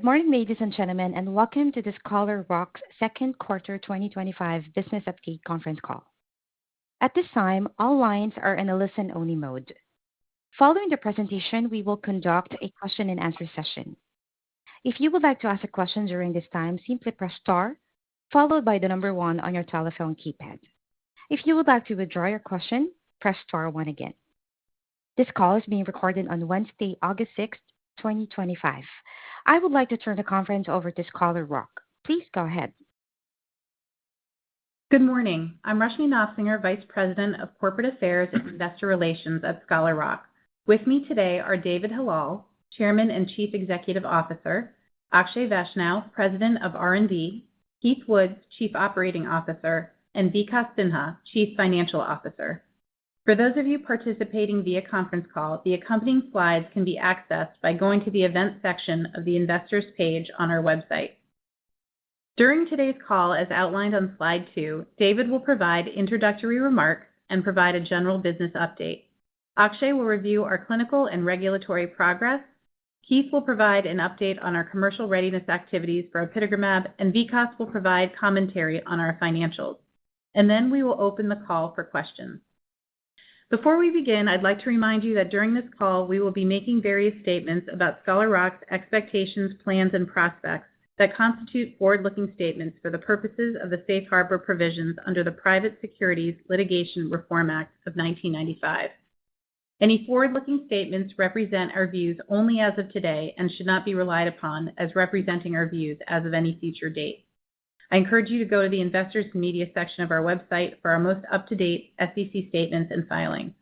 Good morning, ladies and gentlemen, and welcome to the Scholar Rock's second quarter 2025 business update conference call. At this time, all lines are in a listen-only mode. Following the presentation, we will conduct a question-and-answer session. If you would like to ask a question during this time, simply press star, followed by the number one on your telephone keypad. If you would like to withdraw your question, press star one again. This call is being recorded on Wednesday, August 6th, 2025. I would like to turn the conference over to Scholar Rock. Please go ahead. Good morning. I'm Rashmi Nofsinger, Vice President of Corporate Affairs and Investor Relations at Scholar Rock. With me today are David Hallal, Chairman and Chief Executive Officer, Akshay Vaishnaw, President of R&D, Keith Woods, Chief Operating Officer, and Vikas Sinha, Chief Financial Officer. For those of you participating via conference call, the accompanying slides can be accessed by going to the events section of the Investors page on our website. During today's call, as outlined on slide 2, David will provide introductory remarks and provide a general business update. Akshay will review our clinical and regulatory progress. Keith will provide an update on our commercial readiness activities for apitegromab, and Vikas will provide commentary on our financials. And then we will open the call for questions. Before we begin, I'd like to remind you that during this call, we will be making various statements about Scholar Rock's expectations, plans, and prospects that constitute forward-looking statements for the purposes of the Safe Harbor provisions under the Private Securities Litigation Reform Act of 1995. Any forward-looking statements represent our views only as of today and should not be relied upon as representing our views as of any future date. I encourage you to go to the Investors and Media section of our website for our most up-to-date SEC statements and filings.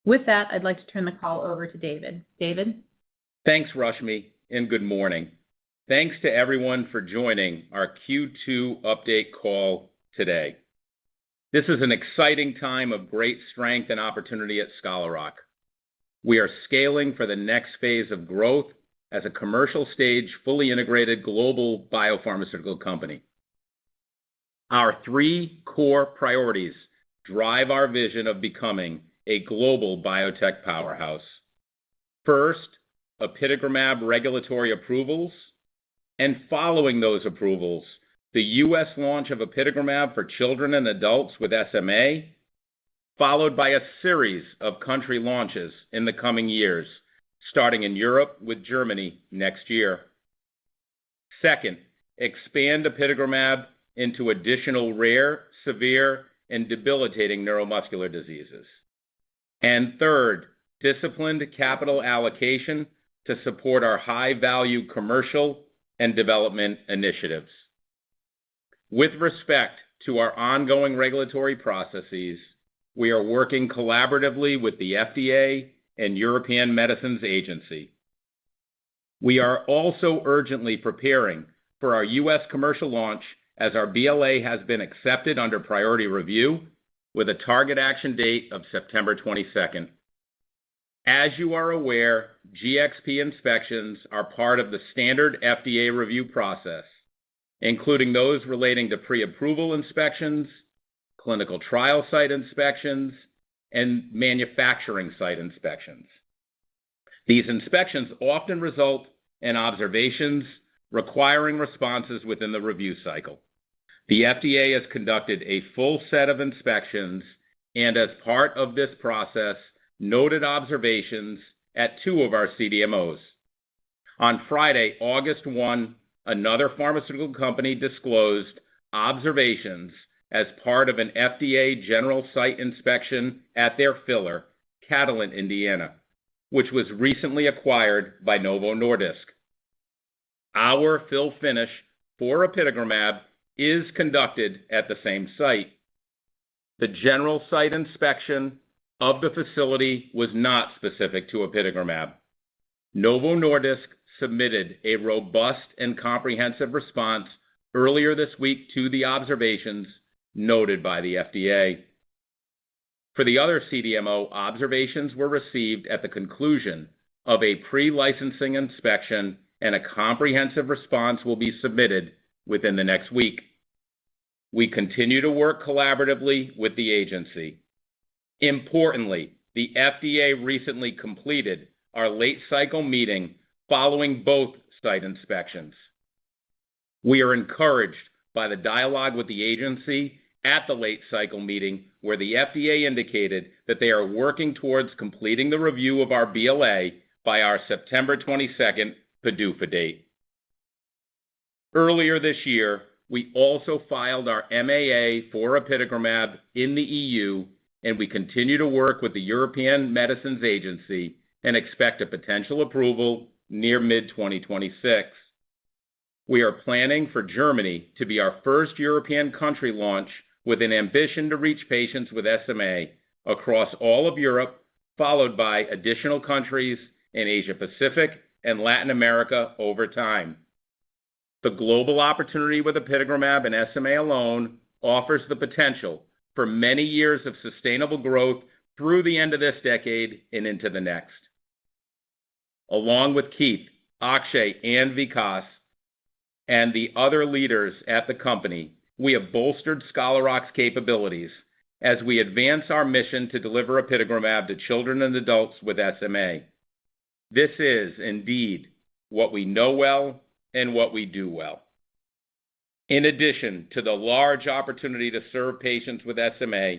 With that, I'd like to turn the call over to David. David? Thanks, Rashmi, and good morning. Thanks to everyone for joining our Q2 update call today. This is an exciting time of great strength and opportunity at Scholar Rock. We are scaling for the next phase of growth as a commercial-stage, fully integrated global biopharmaceutical company. Our 3 core priorities drive our vision of becoming a global biotech powerhouse. First, apitegromab regulatory approvals, and following those approvals, the U.S. launch of apitegromab for children and adults with SMA, followed by a series of country launches in the coming years, starting in Europe with Germany next year. Second, expand apitegromab into additional rare, severe, and debilitating neuromuscular diseases. And third, disciplined capital allocation to support our high-value commercial and development initiatives. With respect to our ongoing regulatory processes, we are working collaboratively with the FDA and European Medicines Agency. We are also urgently preparing for our U.S. commercial launch as our BLA has been accepted under priority review with a target action date of September 22nd. As you are aware, GXP inspections are part of the standard FDA review process, including those relating to pre-approval inspections, clinical trial site inspections, and manufacturing site inspections. These inspections often result in observations requiring responses within the review cycle. The FDA has conducted a full set of inspections and, as part of this process, noted observations at 2 of our CDMOs. On Friday, August 1, another pharmaceutical company disclosed observations as part of an FDA general site inspection at their filler, Catalent, Indiana, which was recently acquired by Novo Nordisk. Our fill finish for apitegromab is conducted at the same site. The general site inspection of the facility was not specific to apitegromab. Novo Nordisk submitted a robust and comprehensive response earlier this week to the observations noted by the FDA. For the other CDMO, observations were received at the conclusion of a pre-licensing inspection, and a comprehensive response will be submitted within the next week. We continue to work collaboratively with the agency. Importantly, the FDA recently completed our late-cycle meeting following both site inspections. We are encouraged by the dialogue with the agency at the late cycle meeting, where the FDA indicated that they are working towards completing the review of our BLA by our September 22nd PDUFA date. Earlier this year, we also filed our MAA for apitegromab in the EU, and we continue to work with the European Medicines Agency and expect a potential approval near mid-2026. We are planning for Germany to be our first European country launch with an ambition to reach patients with SMA across all of Europe, followed by additional countries in Asia Pacific and Latin America over time. The global opportunity with apitegromab and SMA alone offers the potential for many years of sustainable growth through the end of this decade and into the next. Along with Keith, Akshay, and Vikas, and the other leaders at the company, we have bolstered Scholar Rock's capabilities as we advance our mission to deliver apitegromab to children and adults with SMA. This is, indeed, what we know well and what we do well. In addition to the large opportunity to serve patients with SMA,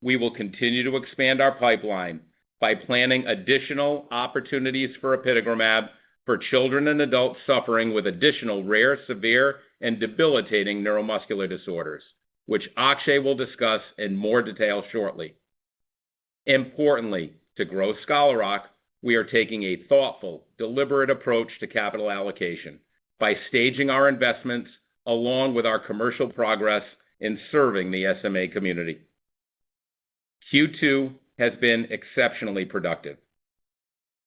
we will continue to expand our pipeline by planning additional opportunities for apitegromab for children and adults suffering with additional rare, severe, and debilitating neuromuscular disorders, which Akshay will discuss in more detail shortly. Importantly, to grow Scholar Rock, we are taking a thoughtful, deliberate approach to capital allocation by staging our investments along with our commercial progress in serving the SMA community. Q2 has been exceptionally productive.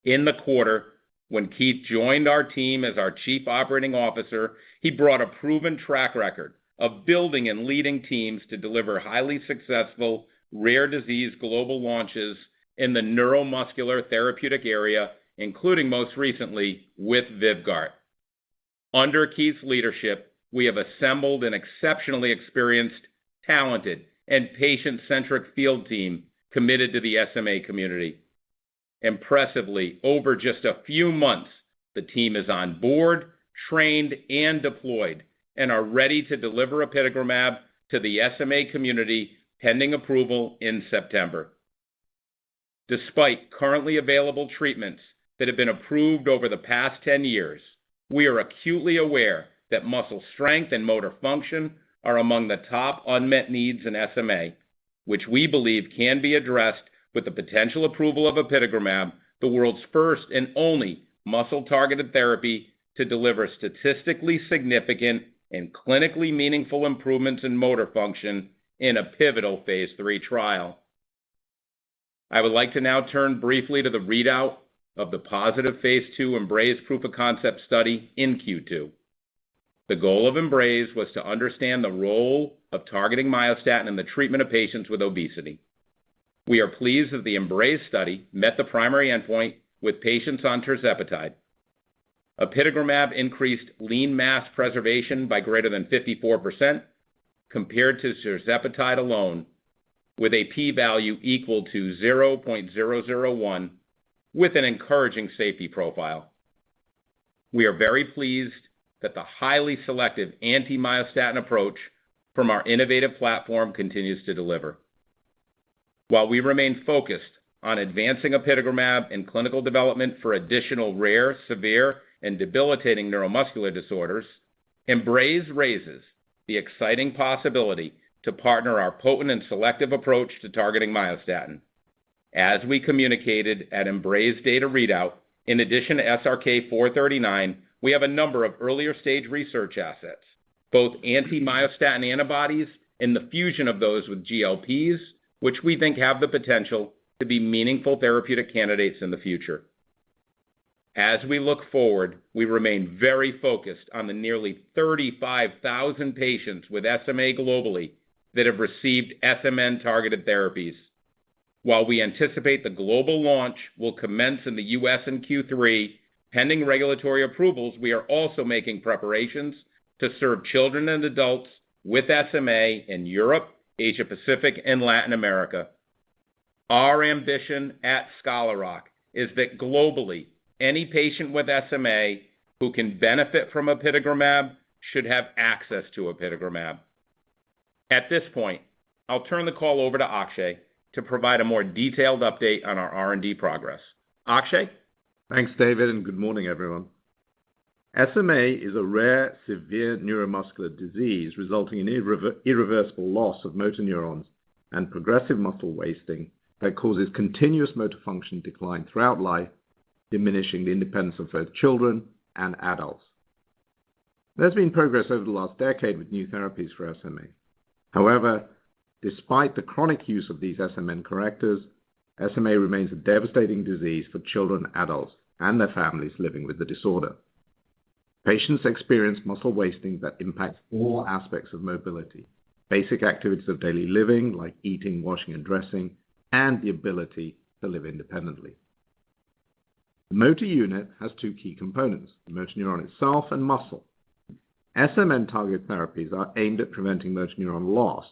In the quarter, when Keith joined our team as our Chief Operating Officer, he brought a proven track record of building and leading teams to deliver highly successful rare disease global launches in the neuromuscular therapeutic area, including most recently with Vyvgart. Under Keith's leadership, we have assembled an exceptionally experienced, talented, and patient-centric field team committed to the SMA community. Impressively, over just a few months, the team is on board, trained, and deployed, and are ready to deliver apitegromab to the SMA community pending approval in September. Despite currently available treatments that have been approved over the past 10 years, we are acutely aware that muscle strength and motor function are among the top unmet needs in SMA, which we believe can be addressed with the potential approval of apitegromab, the world's first and only muscle-targeted therapy to deliver statistically significant and clinically meaningful improvements in motor function in a pivotal phase 3 trial. I would like to now turn briefly to the readout of the positive phase 2 EMBRAZE proof-of-concept study in Q2. The goal of EMBRAZE was to understand the role of targeting myostatin in the treatment of patients with obesity. We are pleased that the EMBRAZE study met the primary endpoint with patients on tirzepatide. Apitegromab increased lean mass preservation by greater than 54% compared to tirzepatide alone, with a p-value equal to 0.001, with an encouraging safety profile. We are very pleased that the highly selective anti-myostatin approach from our innovative platform continues to deliver. While we remain focused on advancing apitegromab in clinical development for additional rare, severe, and debilitating neuromuscular disorders, EMBRAZE raises the exciting possibility to partner our potent and selective approach to targeting myostatin. As we communicated at EMBRAZE data readout, in addition to SRK-439, we have a number of earlier stage research assets, both anti-myostatin antibodies and the fusion of those with GLPs, which we think have the potential to be meaningful therapeutic candidates in the future. As we look forward, we remain very focused on the nearly 35,000 patients with SMA globally that have received SMN-targeted therapies. While we anticipate the global launch will commence in the U.S. in Q3, pending regulatory approvals, we are also making preparations to serve children and adults with SMA in Europe, Asia Pacific, and Latin America. Our ambition at Scholar Rock is that globally, any patient with SMA who can benefit from apitegromab should have access to apitegromab. At this point, I'll turn the call over to Akshay to provide a more detailed update on our R&D progress. Akshay? Thanks, David, and good morning, everyone. SMA is a rare, severe neuromuscular disease resulting in irreversible loss of motor neurons and progressive muscle wasting that causes continuous motor function decline throughout life, diminishing the independence of both children and adults. There's been progress over the last decade with new therapies for SMA. However, despite the chronic use of these SMN correctors, SMA remains a devastating disease for children, adults, and their families living with the disorder. Patients experience muscle wasting that impacts all aspects of mobility, basic activities of daily living like eating, washing, and dressing, and the ability to live independently. The motor unit has two key components, the motor neuron itself and muscle. SMN-targeted therapies are aimed at preventing motor neuron loss,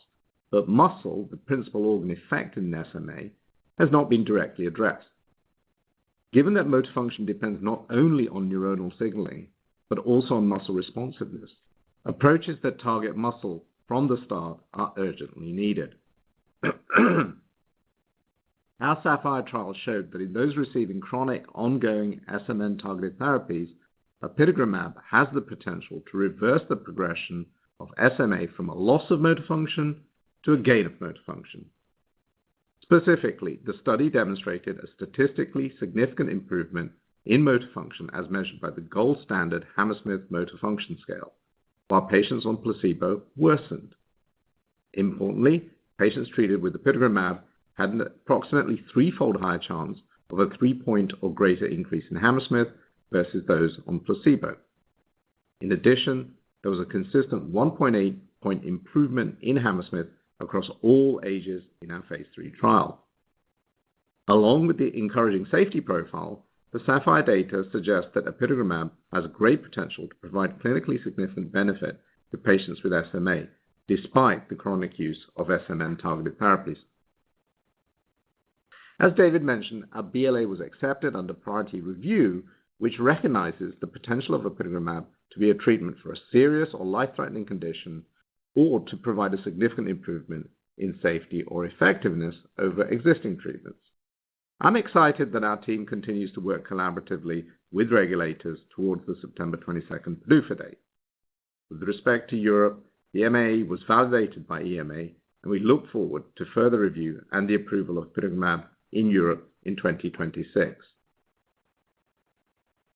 but muscle, the principal organ affected in SMA, has not been directly addressed. Given that motor function depends not only on neuronal signaling, but also on muscle responsiveness, approaches that target muscle from the start are urgently needed. Our SAPPHIRE trial showed that in those receiving chronic, ongoing SMN-targeted therapies, apitegromab has the potential to reverse the progression of SMA from a loss of motor function to a gain of motor function. Specifically, the study demonstrated a statistically significant improvement in motor function as measured by the gold standard Hammersmith Motor Function Scale, while patients on placebo worsened. Importantly, patients treated with apitegromab had an approximately threefold higher chance of a 3-point or greater increase in Hammersmith versus those on placebo. In addition, there was a consistent 1.8-point improvement in Hammersmith across all ages in our phase 3 trial. Along with the encouraging safety profile, the SAPPHIRE data suggests that apitegromab has great potential to provide clinically significant benefit to patients with SMA, despite the chronic use of SMN-targeted therapies. As David mentioned, our BLA was accepted under priority review, which recognizes the potential of apitegromab to be a treatment for a serious or life-threatening condition or to provide a significant improvement in safety or effectiveness over existing treatments. I'm excited that our team continues to work collaboratively with regulators towards the September 22nd PDUFA date. With respect to Europe, the MAA was validated by EMA, and we look forward to further review and the approval of apitegromab in Europe in 2026.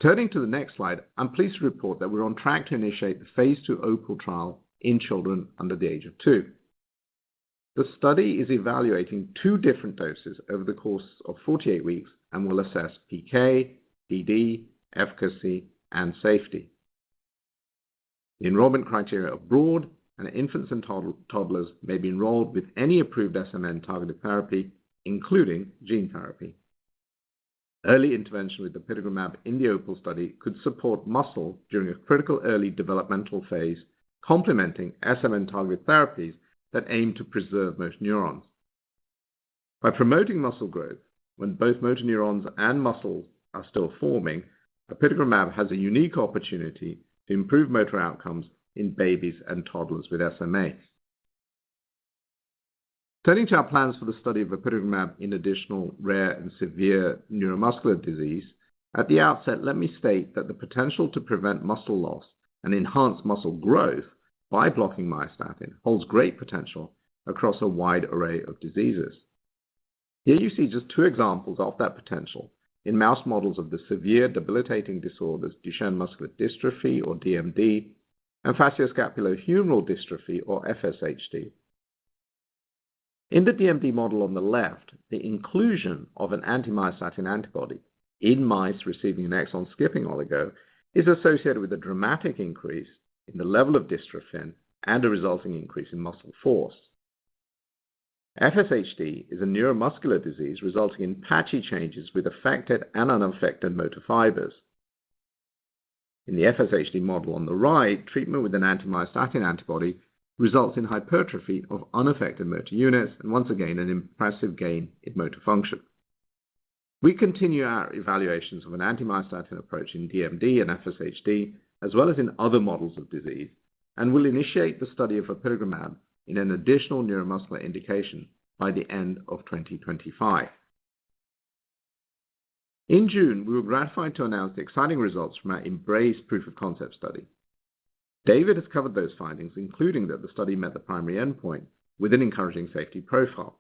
Turning to the next slide, I'm pleased to report that we're on track to initiate the phase 2 OPAL trial in children under the age of 2. The study is evaluating 2 different doses over the course of 48 weeks and will assess PK, PD, efficacy, and safety. The enrollment criteria are broad, and infants and toddlers may be enrolled with any approved SMN-targeted therapy, including gene therapy. Early intervention with apitegromab in the OPAL study could support muscle during a critical early developmental phase, complementing SMN-targeted therapies that aim to preserve motor neurons. By promoting muscle growth, when both motor neurons and muscles are still forming, apitegromab has a unique opportunity to improve motor outcomes in babies and toddlers with SMA. Turning to our plans for the study of apitegromab in additional rare and severe neuromuscular disease, at the outset, let me state that the potential to prevent muscle loss and enhance muscle growth by blocking myostatin holds great potential across a wide array of diseases. Here you see just 2 examples of that potential in mouse models of the severe debilitating disorders Duchenne muscular dystrophy, or DMD, and facioscapulohumeral dystrophy, or FSHD. In the DMD model on the left, the inclusion of an anti-myostatin antibody in mice receiving an exon skipping oligo is associated with a dramatic increase in the level of dystrophin and a resulting increase in muscle force. FSHD is a neuromuscular disease resulting in patchy changes with affected and unaffected motor fibers. In the FSHD model on the right, treatment with an anti-myostatin antibody results in hypertrophy of unaffected motor units and once again an impressive gain in motor function. We continue our evaluations of an anti-myostatin approach in DMD and FSHD, as well as in other models of disease, and will initiate the study of apitegromab in an additional neuromuscular indication by the end of 2025. In June, we were gratified to announce the exciting results from our Embrace proof-of-concept study. David has covered those findings, including that the study met the primary endpoint with an encouraging safety profile.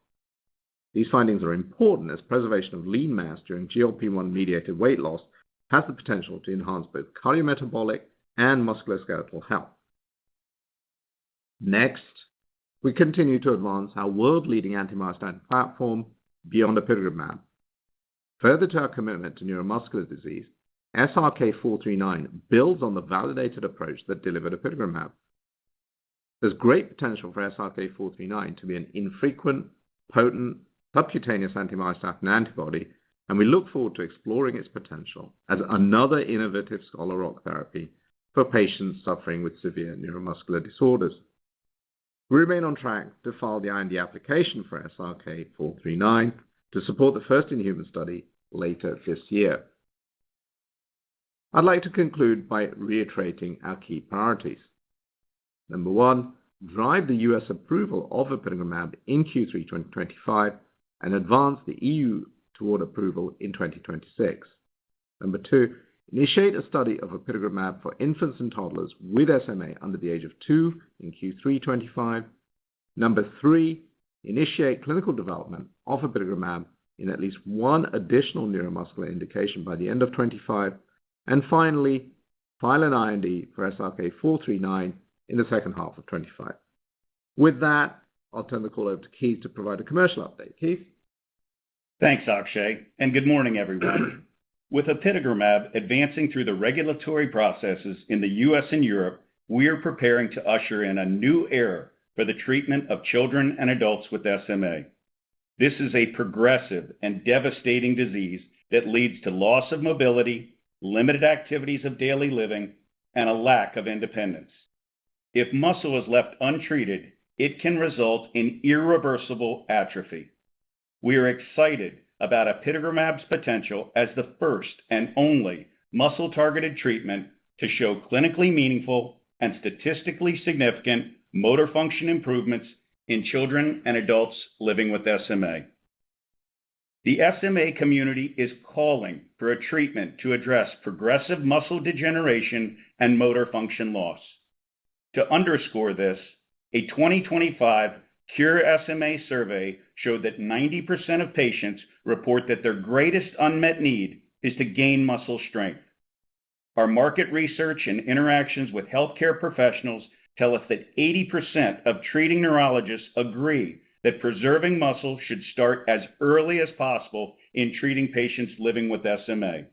These findings are important as preservation of lean mass during GLP-1-mediated weight loss has the potential to enhance both cardiometabolic and musculoskeletal health. Next, we continue to advance our world-leading anti-myostatin platform beyond apitegromab. Further to our commitment to neuromuscular disease, SRK-439 builds on the validated approach that delivered apitegromab. There's great potential for SRK-439 to be an infrequent, potent, subcutaneous anti-myostatin antibody, and we look forward to exploring its potential as another innovative Scholar Rock therapy for patients suffering with severe neuromuscular disorders. We remain on track to file the IND application for SRK-439 to support the first-in-human study later this year. I'd like to conclude by reiterating our key priorities. Number one, drive the U.S. approval of apitegromab in Q3 2025 and advance the EU toward approval in 2026. Number two, initiate a study of apitegromab for infants and toddlers with SMA under the age of 2 in Q3 25. Number three, initiate clinical development of apitegromab in at least one additional neuromuscular indication by the end of 25. And finally, file an IND for SRK-439 in the second half of 25. With that, I'll turn the call over to Keith to provide a commercial update. Keith? Thanks, Akshay, and good morning, everyone. With apitegromab advancing through the regulatory processes in the U.S. and Europe, we are preparing to usher in a new era for the treatment of children and adults with SMA. This is a progressive and devastating disease that leads to loss of mobility, limited activities of daily living, and a lack of independence. If muscle is left untreated, it can result in irreversible atrophy. We are excited about apitegromab's potential as the first and only muscle-targeted treatment to show clinically meaningful and statistically significant motor function improvements in children and adults living with SMA. The SMA community is calling for a treatment to address progressive muscle degeneration and motor function loss. To underscore this, a 2025 Cure SMA survey showed that 90% of patients report that their greatest unmet need is to gain muscle strength. Our market research and interactions with healthcare professionals tell us that 80% of treating neurologists agree that preserving muscle should start as early as possible in treating patients living with SMA.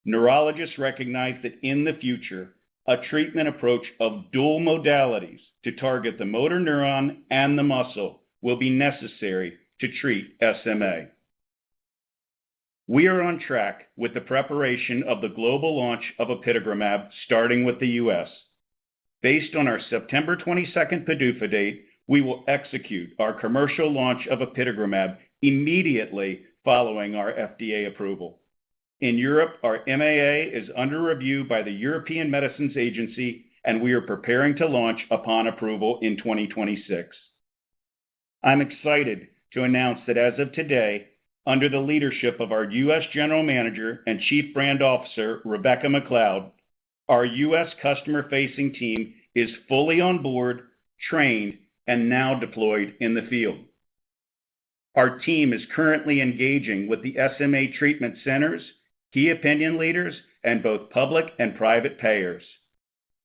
Neurologists recognize that in the future, a treatment approach of dual modalities to target the motor neuron and the muscle will be necessary to treat SMA. We are on track with the preparation of the global launch of apitegromab, starting with the U.S. Based on our September 22nd PDUFA date, we will execute our commercial launch of apitegromab immediately following our FDA approval. In Europe, our MAA is under review by the European Medicines Agency, and we are preparing to launch upon approval in 2026. I'm excited to announce that as of today, under the leadership of our U.S. General Manager and Chief Brand Officer, Rebecca McLeod, our U.S. customer-facing team is fully on board, trained, and now deployed in the field. Our team is currently engaging with the SMA treatment centers, key opinion leaders, and both public and private payers.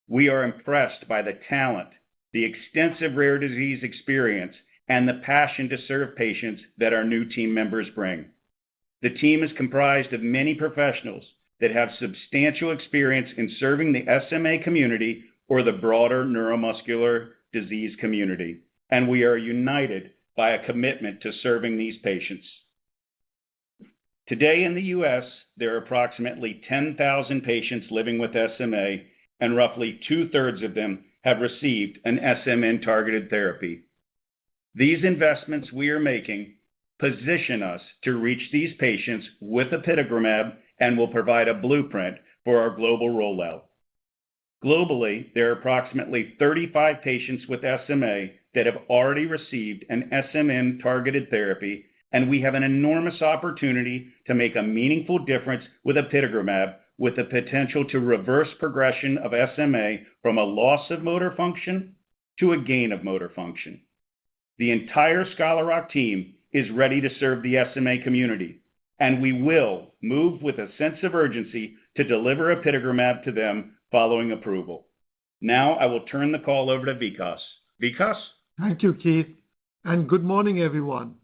We are impressed by the talent, the extensive rare disease experience, and the passion to serve patients that our new team members bring. The team is comprised of many professionals that have substantial experience in serving the SMA community or the broader neuromuscular disease community, and we are united by a commitment to serving these patients. Today in the U.S., there are approximately 10,000 patients living with SMA, and roughly 2/3 of them have received an SMN-targeted therapy. These investments we are making position us to reach these patients with apitegromab and will provide a blueprint for our global rollout. Globally, there are approximately 35 patients with SMA that have already received an SMN-targeted therapy, and we have an enormous opportunity to make a meaningful difference with apitegromab, with the potential to reverse progression of SMA from a loss of motor function to a gain of motor function. The entire Scholar Rock team is ready to serve the SMA community, and we will move with a sense of urgency to deliver apitegromab to them following approval. Now I will turn the call over to Vikas. Vikas? Thank you, Keith, and good morning, everyone.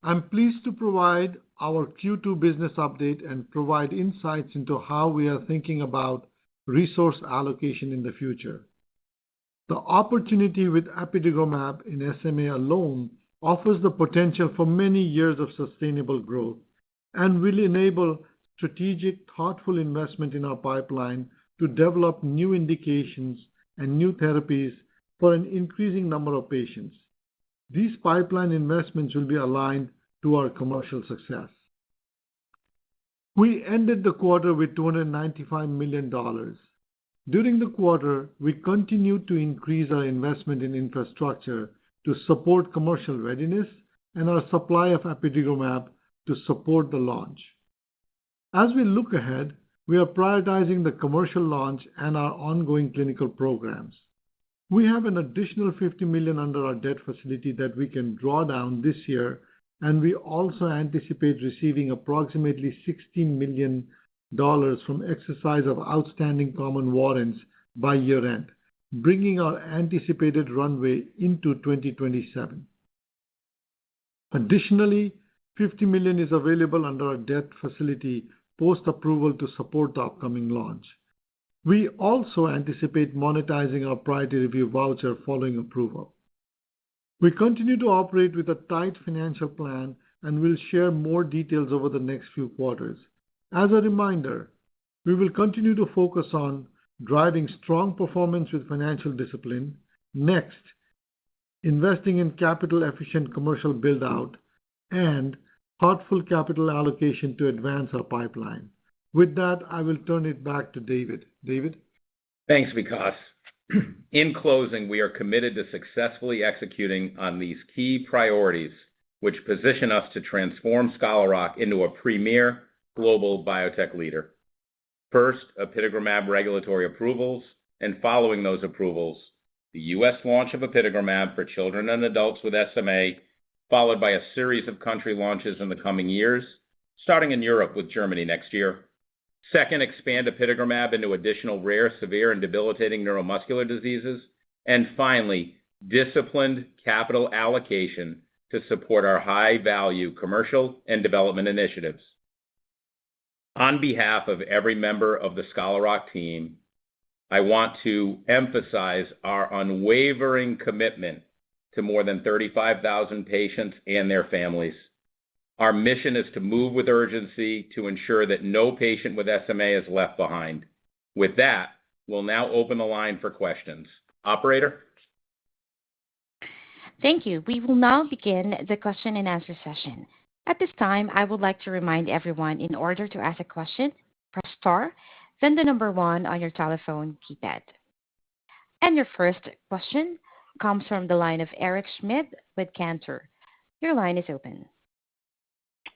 I'm pleased to provide our Q2 business update and provide insights into how we are thinking about resource allocation in the future. The opportunity with apitegromab in SMA alone offers the potential for many years of sustainable growth and will enable strategic, thoughtful investment in our pipeline to develop new indications and new therapies for an increasing number of patients. These pipeline investments will be aligned to our commercial success. We ended the quarter with $295 million. During the quarter, we continued to increase our investment in infrastructure to support commercial readiness and our supply of apitegromab to support the launch. As we look ahead, we are prioritizing the commercial launch and our ongoing clinical programs. We have an additional $50 million under our debt facility that we can draw down this year, and we also anticipate receiving approximately $16 million from exercise of outstanding common warrants by year-end, bringing our anticipated runway into 2027. Additionally, $50 million is available under our debt facility post-approval to support the upcoming launch. We also anticipate monetizing our priority review voucher following approval. We continue to operate with a tight financial plan and will share more details over the next few quarters. As a reminder, we will continue to focus on driving strong performance with financial discipline, next, investing in capital-efficient commercial build-out, and thoughtful capital allocation to advance our pipeline. With that, I will turn it back to David. David? Thanks, Vikas. In closing, we are committed to successfully executing on these key priorities, which position us to transform Scholar Rock into a premier global biotech leader. First, apitegromab regulatory approvals, and following those approvals, the U.S. launch of apitegromab for children and adults with SMA, followed by a series of country launches in the coming years, starting in Europe with Germany next year. Second, expand apitegromab into additional rare, severe, and debilitating neuromuscular diseases. And finally, disciplined capital allocation to support our high-value commercial and development initiatives. On behalf of every member of the Scholar Rock team, I want to emphasize our unwavering commitment to more than 35,000 patients and their families. Our mission is to move with urgency to ensure that no patient with SMA is left behind. With that, we'll now open the line for questions. Operator? Thank you. We will now begin the question and answer session. At this time, I would like to remind everyone, in order to ask a question, press star, then the number 1 on your telephone keypad. And your first question comes from the line of Eric Schmidt with Cantor. Your line is open.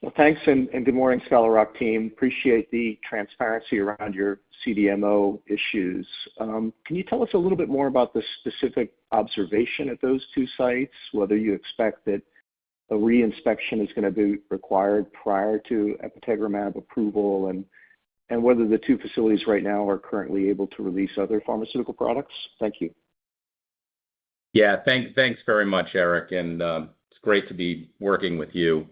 Well, thanks, and good morning, Scholar Rock team. Appreciate the transparency around your CDMO issues. Can you tell us a little bit more about the specific observation at those 2 sites, whether you expect that a re-inspection is going to be required prior to apitegromab approval, and whether the 2 facilities right now are currently able to release other pharmaceutical products? Thank you. Yeah, thanks very much, Eric, and it's great to be working with you.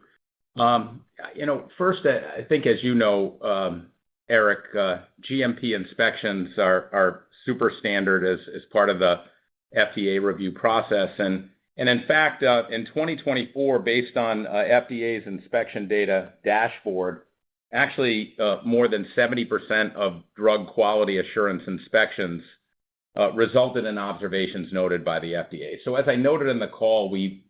First, I think, as you know, Eric, GMP inspections are super standard as part of the FDA review process. And in fact, in 2024, based on FDA's inspection data dashboard, actually more than 70% of drug quality assurance inspections resulted in observations noted by the FDA. So as I noted in the call, we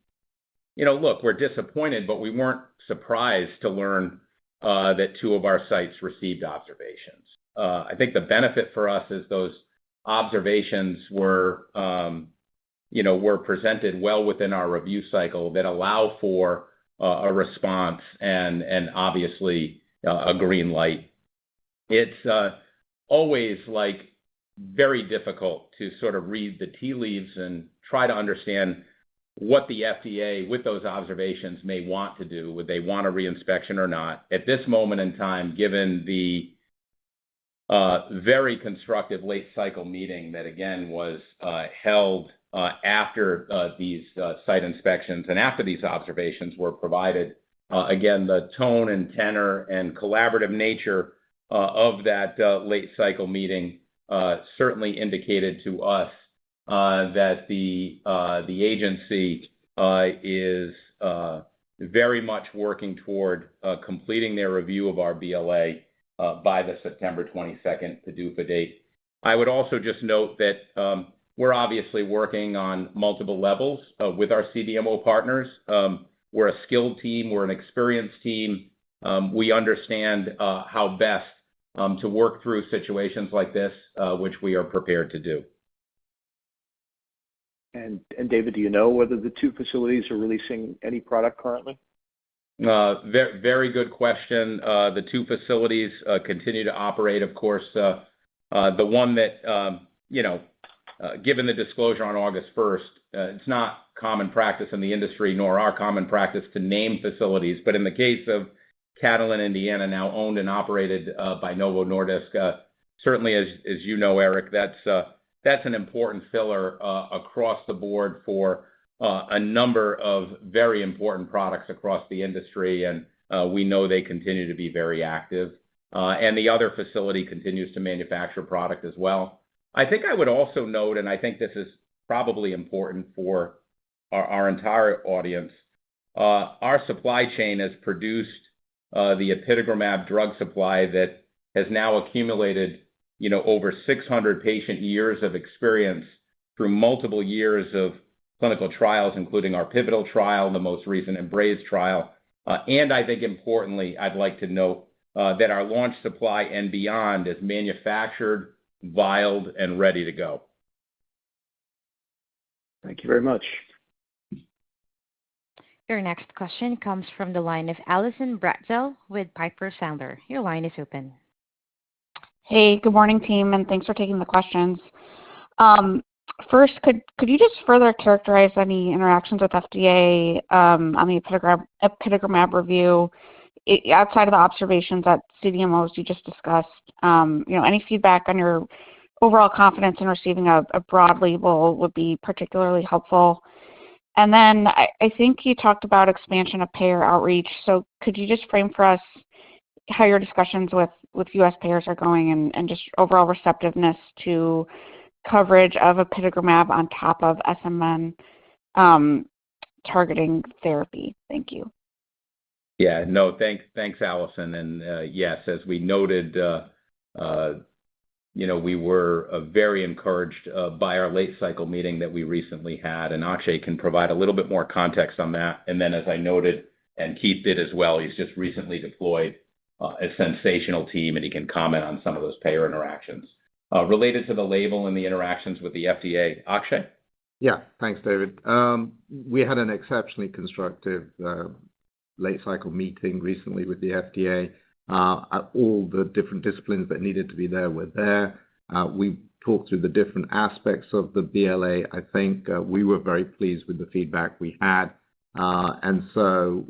look, we're disappointed, but we weren't surprised to learn that two of our sites received observations. I think the benefit for us is those observations were presented well within our review cycle that allow for a response and obviously a green light. It's always very difficult to sort of read the tea leaves and try to understand what the FDA with those observations may want to do. Would they want a reinspection or not? At this moment in time, given the very constructive late cycle meeting that again was held after these site inspections and after these observations were provided, again, the tone and tenor and collaborative nature of that late cycle meeting certainly indicated to us that the agency is very much working toward completing their review of our BLA by the September 22nd PDUFA date. I would also just note that we're obviously working on multiple levels with our CDMO partners. We're a skilled team. We're an experienced team. We understand how best to work through situations like this, which we are prepared to do. And David, do you know whether the two facilities are releasing any product currently? Very good question. The two facilities continue to operate. Of course, the one that, given the disclosure on August 1st, it's not common practice in the industry, nor our common practice to name facilities. But in the case of Catalent, Indiana, now owned and operated by Novo Nordisk, certainly, as you know, Eric, that's an important filler across the board for a number of very important products across the industry, and we know they continue to be very active. And the other facility continues to manufacture product as well. I think I would also note, and I think this is probably important for our entire audience, our supply chain has produced the apitegromab drug supply that has now accumulated over 600 patient years of experience through multiple years of clinical trials, including our pivotal trial, the most recent EMBRAZE trial. And I think importantly, I'd like to note that our launch supply and beyond is manufactured, vialed, and ready to go. Thank you very much. Your next question comes from the line of Allison Bratzel with Piper Sandler. Your line is open. Hey, good morning, team, and thanks for taking the questions. First, could you just further characterize any interactions with FDA on the apitegromab review outside of the observations at CDMOs you just discussed? Any feedback on your overall confidence in receiving a broad label would be particularly helpful. And then I think you talked about expansion of payer outreach. So could you just frame for us how your discussions with U.S. payers are going and just overall receptiveness to coverage of apitegromab on top of SMN targeting therapy? Thank you. Yeah, no, thanks, Allison. And yes, as we noted, we were very encouraged by our late cycle meeting that we recently had, and Akshay can provide a little bit more context on that. And then, as I noted, and Keith did as well, he's just recently deployed a sensational team, and he can comment on some of those payer interactions. Related to the label and the interactions with the FDA, Akshay? Yeah, thanks, David. We had an exceptionally constructive late cycle meeting recently with the FDA. All the different disciplines that needed to be there were there. We talked through the different aspects of the BLA. I think we were very pleased with the feedback we had. And so,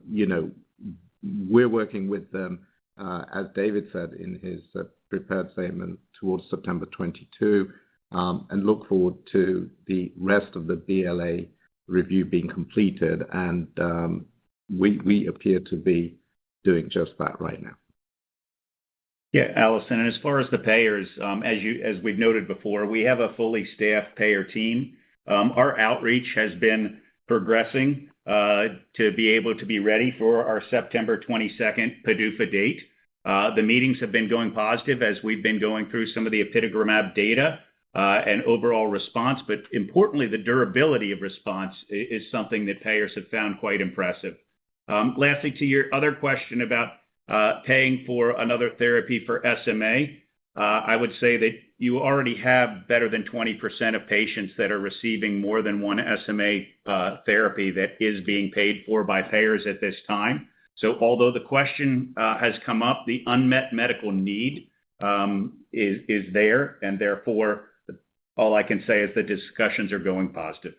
we're working with them, as David said in his prepared statement, towards September 22, and look forward to the rest of the BLA review being completed. And we appear to be doing just that right now. Yeah, Allison, and as far as the payers, as we've noted before, we have a fully staffed payer team. Our outreach has been progressing to be able to be ready for our September 22nd PDUFA date. The meetings have been going positive as we've been going through some of the apitegromab data and overall response, but importantly, the durability of response is something that payers have found quite impressive. Lastly, to your other question about paying for another therapy for SMA, I would say that you already have better than 20% of patients that are receiving more than one SMA therapy that is being paid for by payers at this time. So although the question has come up, the unmet medical need is there, and therefore all I can say is the discussions are going positive.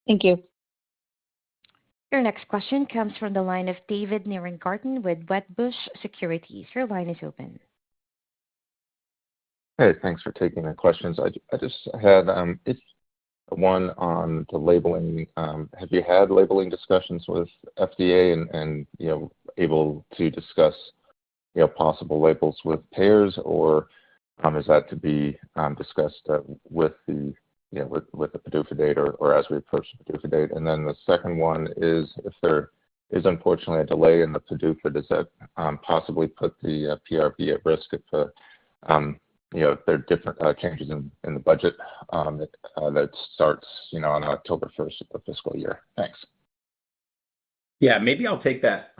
Thank you. Your next question comes from the line of David Nierengarten with Wedbush Securities. Your line is open. Hey, thanks for taking the questions. I just had one on the labeling. Have you had labeling discussions with FDA and able to discuss possible labels with payers, or is that to be discussed with the PDUFA date or as we approach the PDUFA date? And then the second one is, if there is unfortunately a delay in the PDUFA, does that possibly put the PRV at risk if there are different changes in the budget that starts on October 1st of the fiscal year? Thanks. Yeah, maybe I'll take that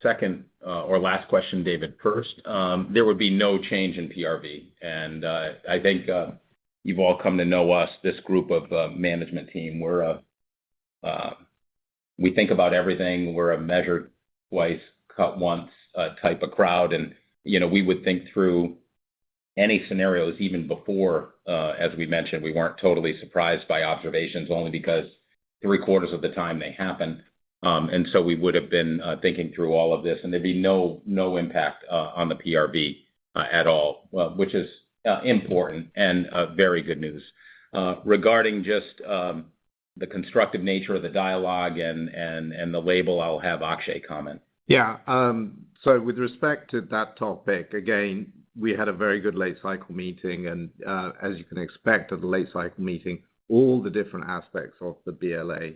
second or last question, David, first. There would be no change in PRV. And I think you've all come to know us, this group of management team. We think about everything. We're a measure twice, cut once type of crowd. And, we would think through any scenarios even before, as we mentioned, we weren't totally surprised by observations only because 3/4 of the time they happen. And so we would have been thinking through all of this, and there'd be no impact on the PRV at all, which is important and very good news. Regarding just the constructive nature of the dialogue and the label, I'll have Akshay comment. Yeah. So with respect to that topic, again, we had a very good late cycle meeting, and as you can expect at the late cycle meeting, all the different aspects of the BLA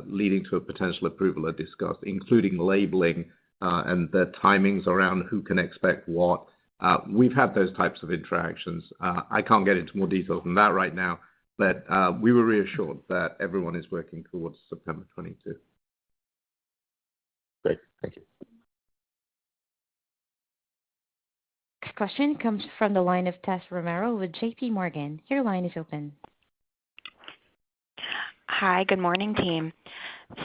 leading to a potential approval are discussed, including labeling and the timings around who can expect what. We've had those types of interactions. I can't get into more details than that right now, but we were reassured that everyone is working towards September 22. Great. Thank you. Next question comes from the line of Tess Romero with JP Morgan. Your line is open. Hi, good morning, team.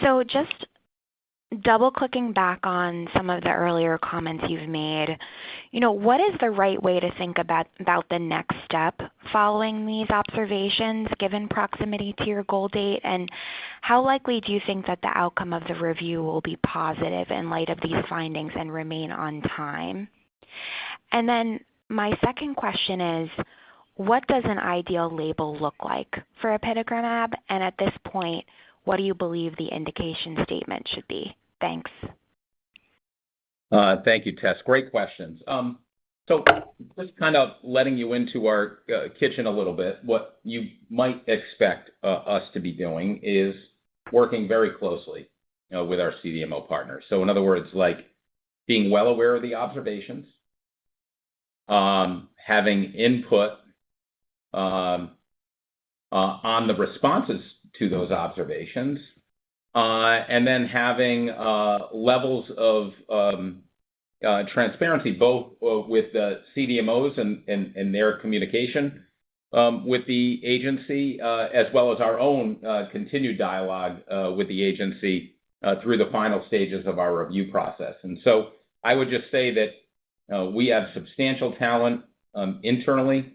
So just double-clicking back on some of the earlier comments you've made, what is the right way to think about the next step following these observations, given proximity to your goal date? And how likely do you think that the outcome of the review will be positive in light of these findings and remain on time? And then my second question is, what does an ideal label look like for apitegromab? And at this point, what do you believe the indication statement should be? Thanks. Thank you, Tess. Great questions. So just kind of letting you into our kitchen a little bit, what you might expect us to be doing is working very closely with our CDMO partners. So in other words, like being well aware of the observations, having input on the responses to those observations, and then having levels of transparency, both with the CDMOs and their communication with the agency, as well as our own continued dialogue with the agency through the final stages of our review process. And so I would just say that we have substantial talent internally.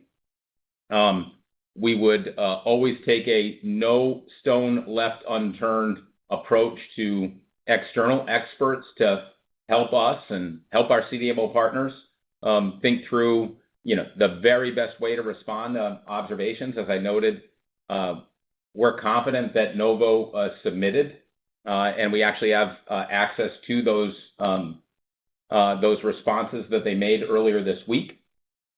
We would always take a no stone left unturned approach to external experts to help us and help our CDMO partners think through, the very best way to respond to observations. As I noted, we're confident that Novo submitted, and we actually have access to those responses that they made earlier this week.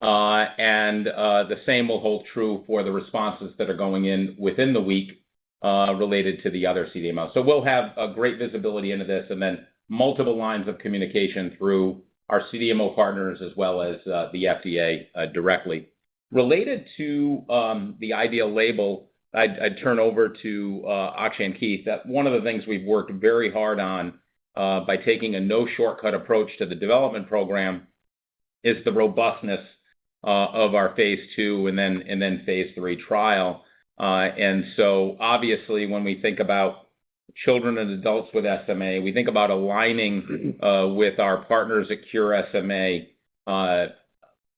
And the same will hold true for the responses that are going in within the week related to the other CDMO. So we'll have a great visibility into this, and then multiple lines of communication through our CDMO partners as well as the FDA directly. Related to the ideal label, I'd turn over to Akshay and Keith. That one of the things we've worked very hard on by taking a no shortcut approach to the development program is the robustness of our phase 2 and then phase 3 trial. And so obviously when we think about children and adults with SMA, we think about aligning with our partners at Cure SMA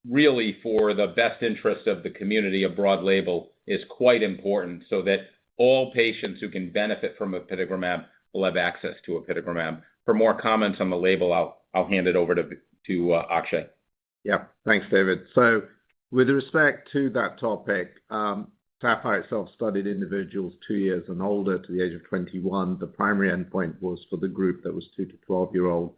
really for the best interest of the community. A broad label is quite important so that all patients who can benefit from apitegromab will have access to apitegromab. For more comments on the label, I'll hand it over to Akshay. Yeah, thanks, David. So with respect to that topic, SAPPHIRE itself studied individuals 2 years and older to the age of 21. The primary endpoint was for the group that was 2 to 12-year-old.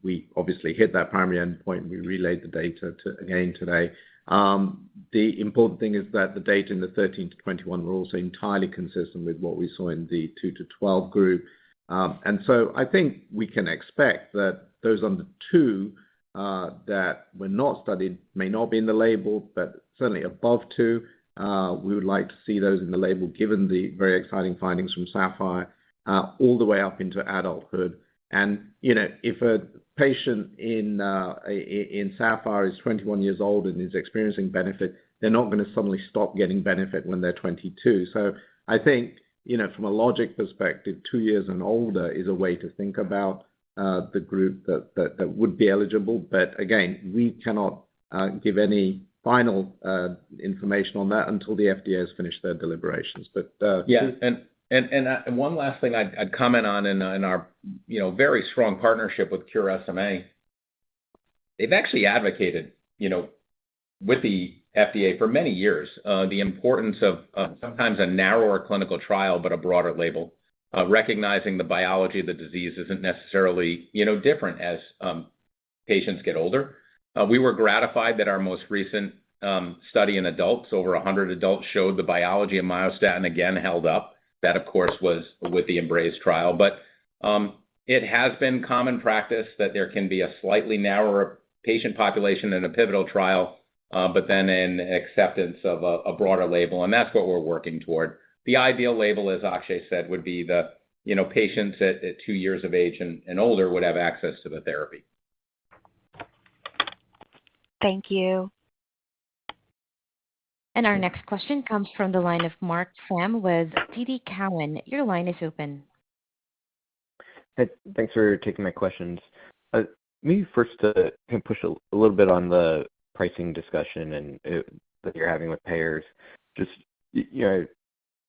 We obviously hit that primary endpoint. We relayed the data again today. The important thing is that the data in the 13 to 21 were also entirely consistent with what we saw in the 2 to 12 group. And so I think we can expect that those under 2 that were not studied may not be in the label, but certainly above 2, we would like to see those in the label given the very exciting findings from SAPPHIRE all the way up into adulthood. And, you know, if a patient in SAPPHIRE is 21 years old and is experiencing benefit, they're not going to suddenly stop getting benefit when they're 22. So I think, you know, from a logic perspective, 2 years and older is a way to think about the group that would be eligible. But again, we cannot give any final information on that until the FDA has finished their deliberations. But yeah, and one last thing I'd comment on in our very strong partnership with Cure SMA, they've actually advocated with the FDA for many years the importance of sometimes a narrower clinical trial but a broader label. Recognizing the biology of the disease isn't necessarily, different as patients get older. We were gratified that our most recent study in adults, over 100 adults, showed the biology of myostatin again held up. That, of course, was with the EMBRACE trial. But it has been common practice that there can be a slightly narrower patient population in a pivotal trial, but then an acceptance of a broader label. And that's what we're working toward. The ideal label, as Akshay said, would be the patients at 2 years of age and older would have access to the therapy. Thank you. And our next question comes from the line of Mark Pham with TD Cowen. Your line is open. Hey, thanks for taking my questions. Maybe first to push a little bit on the pricing discussion and that you're having with payers. Just,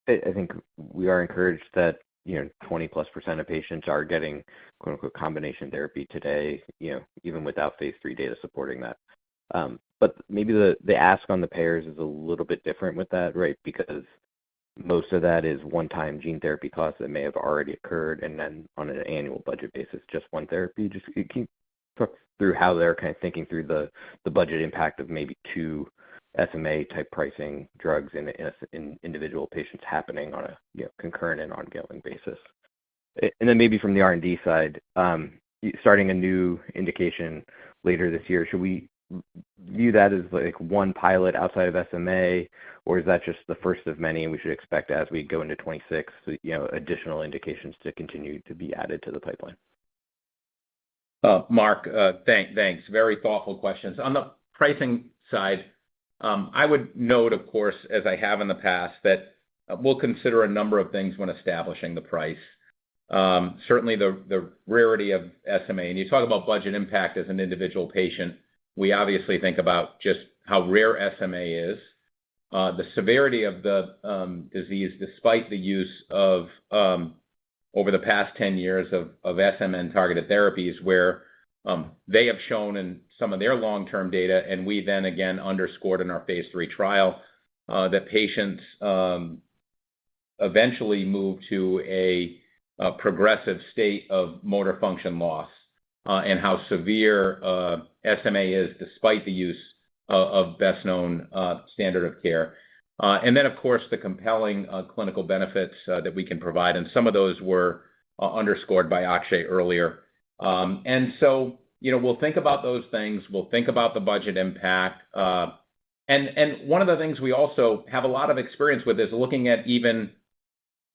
I think we are encouraged that 20+% of patients are getting quote unquote combination therapy today, even without phase 3 data supporting that. But maybe the ask on the payers is a little bit different with that, right? Because most of that is one-time gene therapy costs that may have already occurred, and then on an annual budget basis, just one therapy. Just can you talk through how they're kind of thinking through the budget impact of maybe 2 SMA-type pricing drugs in individual patients happening on a concurrent and ongoing basis? And then maybe from the R&D side, starting a new indication later this year, should we view that as like one pilot outside of SMA, or is that just the first of many and we should expect as we go into 26, additional indications to continue to be added to the pipeline? Mark, thanks. Very thoughtful questions. On the pricing side, I would note, of course, as I have in the past, that we'll consider a number of things when establishing the price. Certainly the rarity of SMA, and you talk about budget impact as an individual patient, we obviously think about just how rare SMA is, the severity of the disease, despite the use of, over the past 10 years of SMN-targeted therapies, where they have shown in some of their long-term data, and we then again underscored in our phase 3 trial, that patients eventually move to a progressive state of motor function loss, and how severe SMA is despite the use of best-known standard of care. And then, of course, the compelling clinical benefits that we can provide, and some of those were underscored by Akshay earlier. And so we'll think about those things. We'll think about the budget impact. And one of the things we also have a lot of experience with is looking at even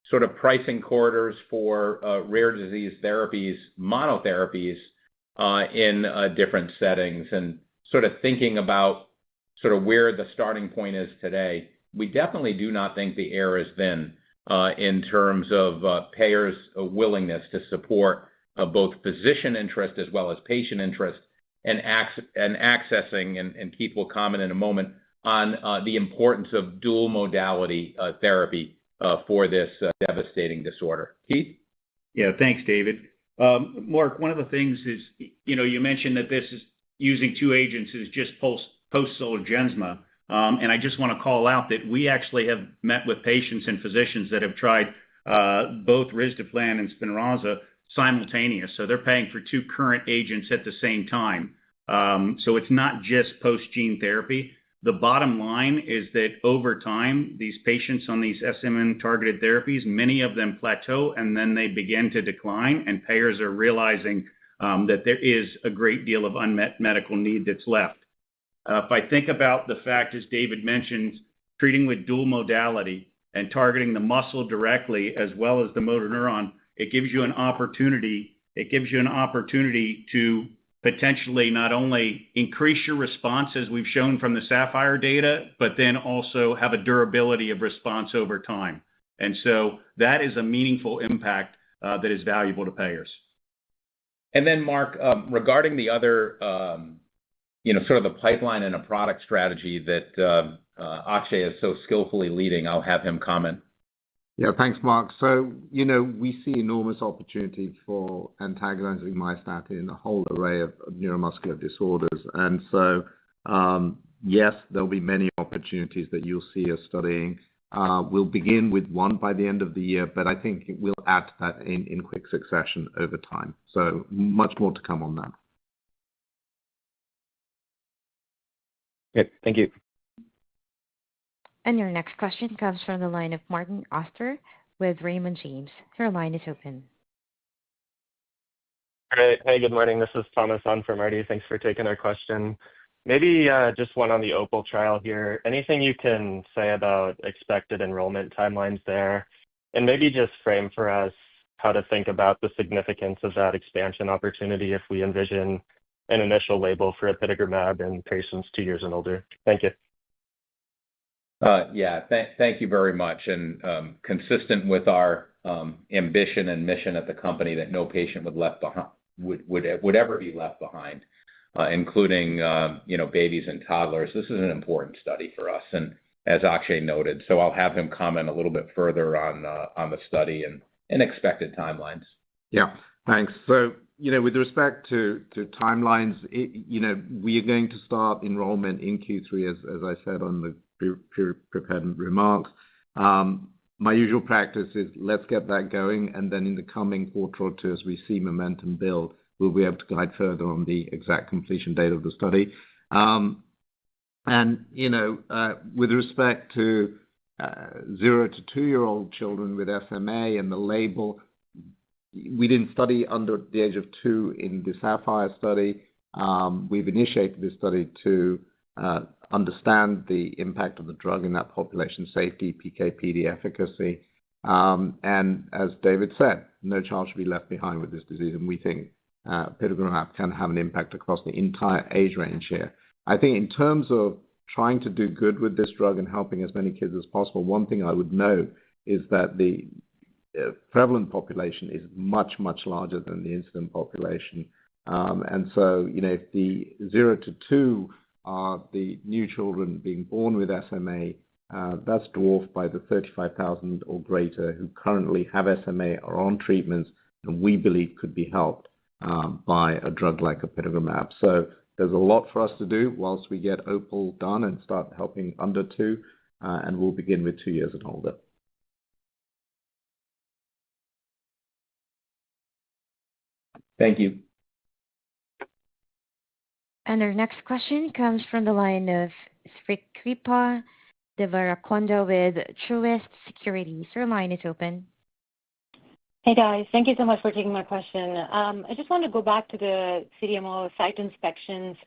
sort of pricing corridors for rare disease therapies, monotherapies in different settings, and sort of thinking about sort of where the starting point is today. We definitely do not think the air is thin in terms of payers' willingness to support both physician interest as well as patient interest and accessing, and Keith will comment in a moment, on the importance of dual modality therapy for this devastating disorder. Keith? Yeah, thanks, David. Mark, one of the things is, you mentioned that this is using two agents is just post-Zolgensma. And I just want to call out that we actually have met with patients and physicians that have tried both risdiplam and Spinraza simultaneous. So they're paying for two current agents at the same time. So it's not just post-gene therapy. The bottom line is that over time, these patients on these SMN-targeted therapies, many of them plateau and then they begin to decline, and payers are realizing that there is a great deal of unmet medical need that's left. If I think about the fact, as David mentioned, treating with dual modality and targeting the muscle directly as well as the motor neuron, it gives you an opportunity. It gives you an opportunity to potentially not only increase your response, as we've shown from the Sapphire data, but then also have a durability of response over time. And so that is a meaningful impact that is valuable to payers. And then, Mark, regarding the other, sort of the pipeline and a product strategy that Akshay is so skillfully leading, I'll have him comment. Yeah, thanks, Mark. So, we see enormous opportunity for antagonizing myostatin in a whole array of neuromuscular disorders. And so, yes, there'll be many opportunities that you'll see us studying. We'll begin with one by the end of the year, but I think we'll add to that in quick succession over time. So much more to come on that. Okay, thank you. And your next question comes from the line of Martin Auster with Raymond James. Your line is open. Great. Hey, good morning. This is Thomas on for Marty. Thanks for taking our question. Maybe just one on the OPAL trial here. Anything you can say about expected enrollment timelines there? And maybe just frame for us how to think about the significance of that expansion opportunity if we envision an initial label for apitegromab in patients 2 years and older. Thank you. Thank you very much. And consistent with our ambition and mission at the company that no patient would ever be left behind, including babies and toddlers. This is an important study for us, and as Akshay noted, so I'll have him comment a little bit further on the study and expected timelines. Yeah, thanks. So, with respect to timelines, we are going to start enrollment in Q3, as I said on the prepared remarks. My usual practice is let's get that going, and then in the coming quarter or two, as we see momentum build, we'll be able to guide further on the exact completion date of the study. With respect to 0 to 2-year-old children with SMA and the label, we didn't study under the age of 2 in the Sapphire study. We've initiated this study to understand the impact of the drug in that population, safety, PK/PD efficacy. And as David said, no child should be left behind with this disease, and we think apitegromab can have an impact across the entire age range here. I think in terms of trying to do good with this drug and helping as many kids as possible, one thing I would note is that the prevalent population is much, much larger than the incident population. And so, if the 0 to 2 are the new children being born with SMA, that's dwarfed by the 35,000 or greater who currently have SMA or on treatments and we believe could be helped by a drug like apitegromab. So there's a lot for us to do whilst we get OPAL done and start helping under 2, and we'll begin with 2 years and older. Thank you. And our next question comes from the line of Srikripa Devarakonda with Truist Securities. Your line is open. Hey, guys. Thank you so much for taking my question. I just want to go back to the CDMO site inspections.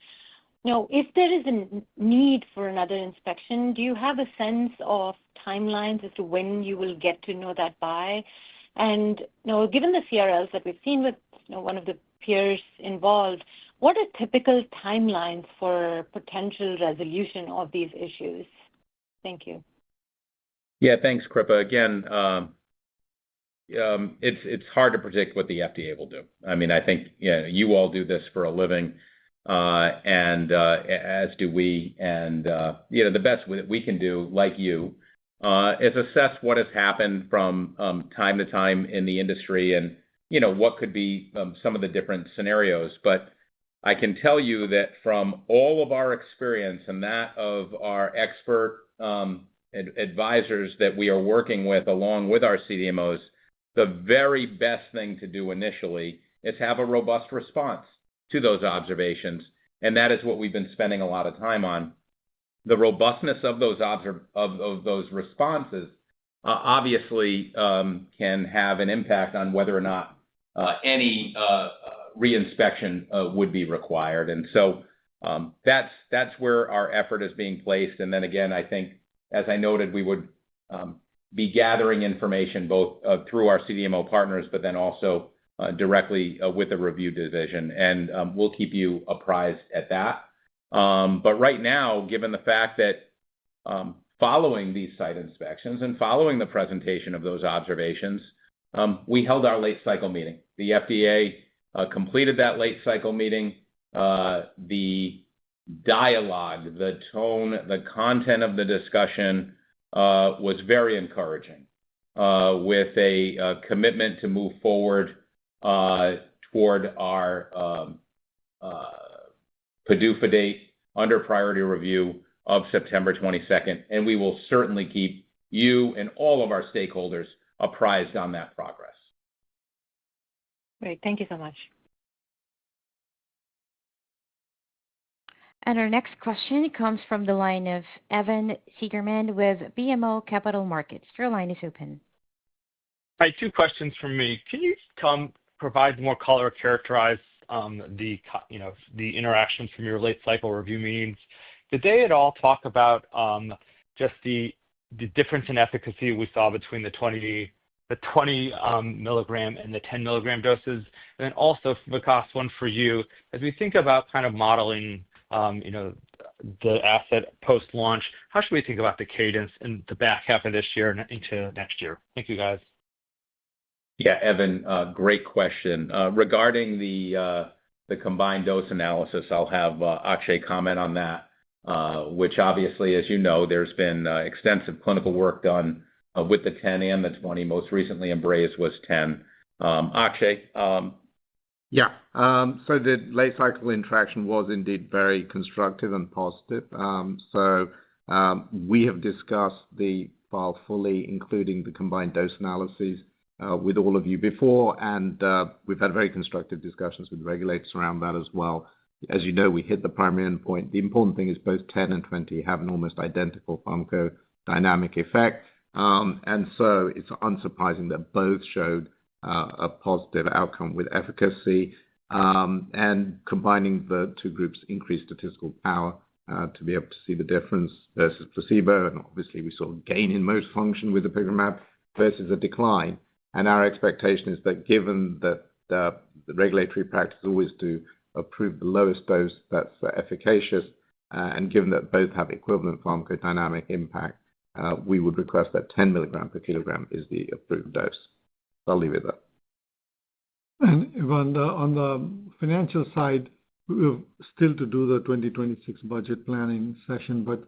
If there is a need for another inspection, do you have a sense of timelines as to when you will get to know that by? And given the CRLs that we've seen with one of the peers involved, what are typical timelines for potential resolution of these issues? Thank you. Yeah, thanks, Kripa. Again, it's hard to predict what the FDA will do. I mean, I think you all do this for a living, and as do we. And the best that we can do, like you, is assess what has happened from time to time in the industry, and what could be some of the different scenarios. But I can tell you that from all of our experience and that of our expert advisors that we are working with along with our CDMOs, the very best thing to do initially is have a robust response to those observations. And that is what we've been spending a lot of time on. The robustness of those responses obviously can have an impact on whether or not any reinspection would be required. And so that's where our effort is being placed. And then again, I think, as I noted, we would be gathering information both through our CDMO partners, but then also directly with the review division. And we'll keep you apprised at that. But right now, given the fact that following these site inspections and following the presentation of those observations, we held our late cycle meeting. The FDA completed that late cycle meeting. The dialogue, the tone, the content of the discussion was very encouraging, with a commitment to move forward toward our PDUFA date under priority review of September 22nd, and we will certainly keep you and all of our stakeholders apprised on that progress. Great. Thank you so much. And our next question comes from the line of Evan Seigerman with BMO Capital Markets. Your line is open. Hi, two questions from me. Can you provide more color or characterize the interactions from your late cycle review meetings? Did they at all talk about just the difference in efficacy we saw between the 20 milligram and the 10 milligram doses? And then also, Vikas, one for you. As we think about kind of modeling the asset post-launch, how should we think about the cadence in the back half of this year and into next year? Thank you, guys. Yeah, Evan, great question. Regarding the combined dose analysis, I'll have Akshay comment on that, which obviously, as you know, there's been extensive clinical work done with the 10 and the 20. Most recently, Embrace was 10. Akshay? Yeah. So the late cycle interaction was indeed very constructive and positive. We have discussed the file fully, including the combined dose analyses, with all of you before, and we've had very constructive discussions with regulators around that as well. As you know, we hit the primary endpoint. The important thing is both 10 and 20 have an almost identical pharmacodynamic effect, and so it's unsurprising that both showed a positive outcome with efficacy, and combining the two groups increased statistical power to be able to see the difference versus placebo. And obviously, we saw a gain in motor function with the apitegromab versus a decline. And our expectation is that given that the regulatory practice is always to approve the lowest dose that's efficacious, and given that both have equivalent pharmacodynamic impact, we would request that 10 milligram per kilogram is the approved dose. I'll leave it there. And on the financial side, we have still to do the 2026 budget planning session, but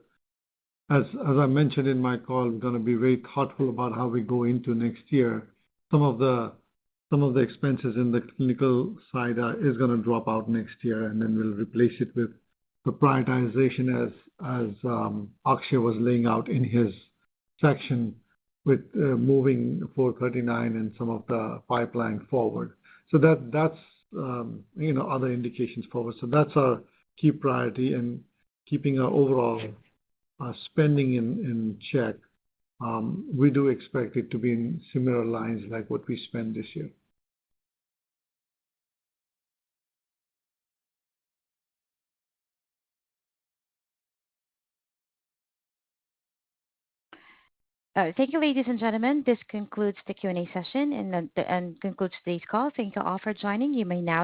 as I mentioned in my call, we're going to be very thoughtful about how we go into next year. Some of the expenses in the clinical side is going to drop out next year, and then we'll replace it with the prioritization as Akshay was laying out in his section, with moving 439 and some of the pipeline forward. So that's other indications forward. So that's our key priority, and keeping our overall spending in check. we do expect it to be in similar lines like what we spent this year. Thank you, ladies and gentlemen. This concludes the Q&A session and concludes today's call. Thank you all for joining. You may now